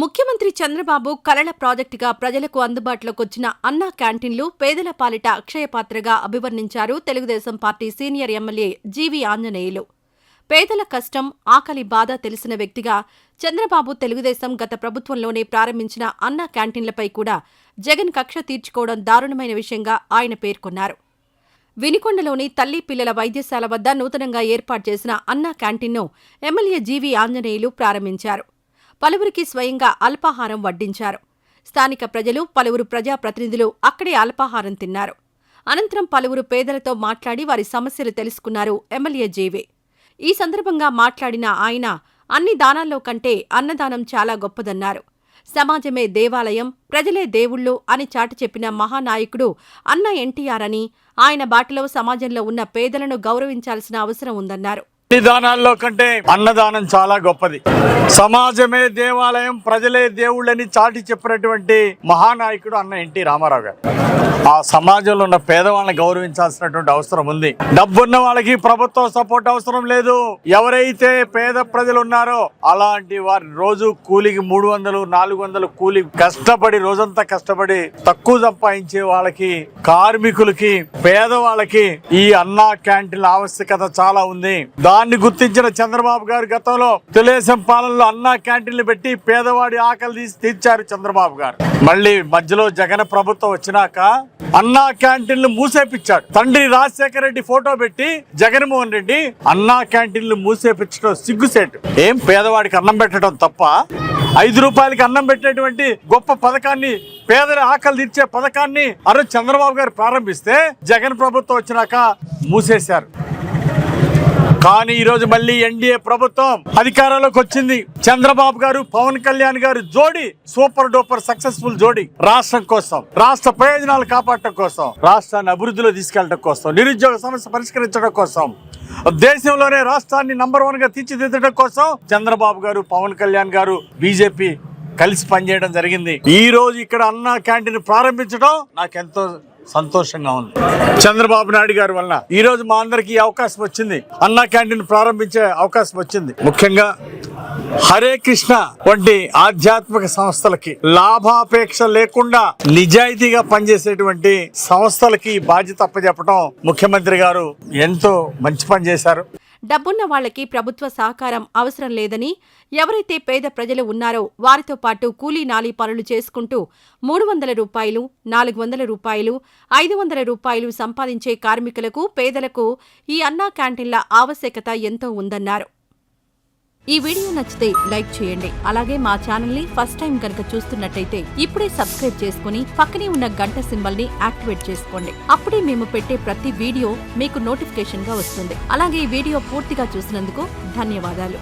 ముఖ్యమంత్రి చంద్రబాబు కలల ప్రాజెక్టుగా ప్రజలకు అందుబాటులోకొచ్చిన అన్నా క్యాంటీన్లు పేదల పాలిట అక్షయపాత్రగా అభివర్ణించారు Telugu Desam party senior MLA GV Anjaneyulu. పేదల కష్టం, ఆకలి బాధ తెలిసిన వ్యక్తిగా చంద్రబాబు తెలుగుదేశం గత ప్రభుత్వంలోనే ప్రారంభించిన అన్నా క్యాంటీన్లపై కూడా జగన్ కక్ష తీర్చుకోవడం దారుణమైన విషయంగా ఆయన పేర్కొన్నారు. వినుకొండలోని తల్లి పిల్లల వైద్యశాల వద్ద నూతనంగా ఏర్పాటు చేసిన అన్నా క్యాంటీన్ను ఎమ్మెల్యే జీవీ ఆంజనేయులు ప్రారంభించారు. పలువురికి స్వయంగా అల్పాహారం వడ్డించారు. స్థానిక ప్రజలు, పలువురు ప్రజాప్రతినిధులు అక్కడే అల్పాహారం తిన్నారు. అనంతరం పలువురు పేదలతో మాట్లాడి వారి సమస్యలు తెలుసుకున్నారు ఎమ్మెల్యే జీవీ. ఈ సందర్భంగా మాట్లాడిన ఆయన, అన్ని దానాల్లో కంటే అన్నదానం చాలా గొప్పదన్నారు. సమాజమే దేవాలయం, ప్రజలే దేవుళ్ళు అని చాటి చెప్పిన మహానాయకుడు అన్న ఎన్టీఆర్ అని, ఆయన బాటలో సమాజంలో ఉన్న పేదలను గౌరవించాల్సిన అవసరం ఉందన్నారు. దానాల్లో కంటే అన్నదానం చాలా గొప్పది. సమాజమే దేవాలయం, ప్రజలే దేవుళ్ళని చాటి చెప్పినటువంటి మహానాయకుడు అన్న ఎన్టీ రామారావు గారు. ఆ సమాజంలో ఉన్న పేదవాళ్ళని గౌరవించాల్సినటువంటి అవసరం ఉంది. డబ్బున్న వాళ్ళకి ప్రభుత్వం సపోర్ట్ అవసరం లేదు. ఎవరైతే పేద ప్రజలు ఉన్నారో అలాంటి వారి రోజు కూలికి 300, 400 కూలి కష్టపడి రోజంతా కష్టపడి తక్కువ సంపాదించే వాళ్ళకి, కార్మికులకి, పేదవాళ్ళకి ఈ అన్నా క్యాంటీన్ల ఆవశ్యకత చాలా ఉంది. దాన్ని గుర్తించిన చంద్రబాబు గారు గతంలో తెలుగుదేశం పాలనలో అన్నా క్యాంటీన్లు పెట్టి పేదవాడి ఆకలి తీర్చారు చంద్రబాబు గారు. మళ్ళీ మధ్యలో జగన్ ప్రభుత్వం వచ్చినాక అన్నా క్యాంటీన్లు మూసేపించాడు. తండ్రి రాజశేఖర రెడ్డి ఫోటో పెట్టి జగన్మోహన్ రెడ్డి అన్నా క్యాంటీన్లు మూసేపించడం సిగ్గుసేటు. ఏం పేదవాడికి అన్నం పెట్టడం తప్ప? 5 రూపాయలకి అన్నం పెట్టేటువంటి గొప్ప పథకాన్ని, పేదల ఆకలి తీర్చే పథకాన్ని అరే చంద్రబాబు గారు ప్రారంభిస్తే జగన్ ప్రభుత్వం వచ్చినాక మూసేశారు. కానీ ఈరోజు మళ్ళీ ఎన్డీఏ ప్రభుత్వం అధికారంలోకి వచ్చింది. చంద్రబాబు గారు, పవన్ కళ్యాణ్ గారు జోడి సూపర్ డూపర్ సక్సెస్ఫుల్ జోడి. రాష్ట్రం కోసం, రాష్ట్ర ప్రయోజనాలు కాపాడటం కోసం, రాష్ట్రాన్ని అభివృద్ధిలో తీసుకెళ్లడం కోసం, నిరుద్యోగ సమస్య పరిష్కరించడం కోసం, దేశంలోనే రాష్ట్రాన్ని నంబర్ 1 గా తీర్చిదిద్దడం కోసం చంద్రబాబు గారు, పవన్ కళ్యాణ్ గారు, బీజేపీ కలిసి పనిచేయడం జరిగింది. ఈ రోజు ఇక్కడ అన్నా క్యాంటీన్ ప్రారంభించడం నాకెంతో సంతోషంగా ఉంది. చంద్రబాబు నాయుడు గారి వల్ల ఈ రోజు మా అందరికి అవకాశం వచ్చింది. అన్నా క్యాంటీన్ ప్రారంభించే అవకాశం వచ్చింది. ముఖ్యంగా హరే కృష్ణ వంటి ఆధ్యాత్మిక సంస్థలకి, లాభాపేక్ష లేకుండా నిజాయితీగా పనిచేసేటువంటి సంస్థలకి బాధ్యత అప్పచెప్పడం ముఖ్యమంత్రి గారు ఎంతో మంచి పని చేశారు. డబ్బున్న వాళ్లకి ప్రభుత్వ సహకారం అవసరం లేదని, ఎవరైతే పేద ప్రజలు ఉన్నారో వారితో పాటు కూలీ నాలీ పనులు చేసుకుంటూ 300 రూపాయలు, 400 రూపాయలు, 500 రూపాయలు సంపాదించే కార్మికులకు, పేదలకు ఈ అన్నా క్యాంటీన్ల ఆవశ్యకత ఎంతో ఉందన్నారు. ఈ వీడియో నచ్చితే లైక్ చేయండి. అలాగే మా ఛానల్ ని ఫస్ట్ టైం కనుక చూస్తున్నట్టయితే ఇప్పుడే సబ్స్క్రైబ్ చేసుకుని పక్కనే ఉన్న గంట సింబల్ ని యాక్టివేట్ చేసుకోండి. అప్పుడే మేము పెట్టే ప్రతి వీడియో మీకు నోటిఫికేషన్ గా వస్తుంది. అలాగే ఈ వీడియో పూర్తిగా చూసినందుకు ధన్యవాదాలు.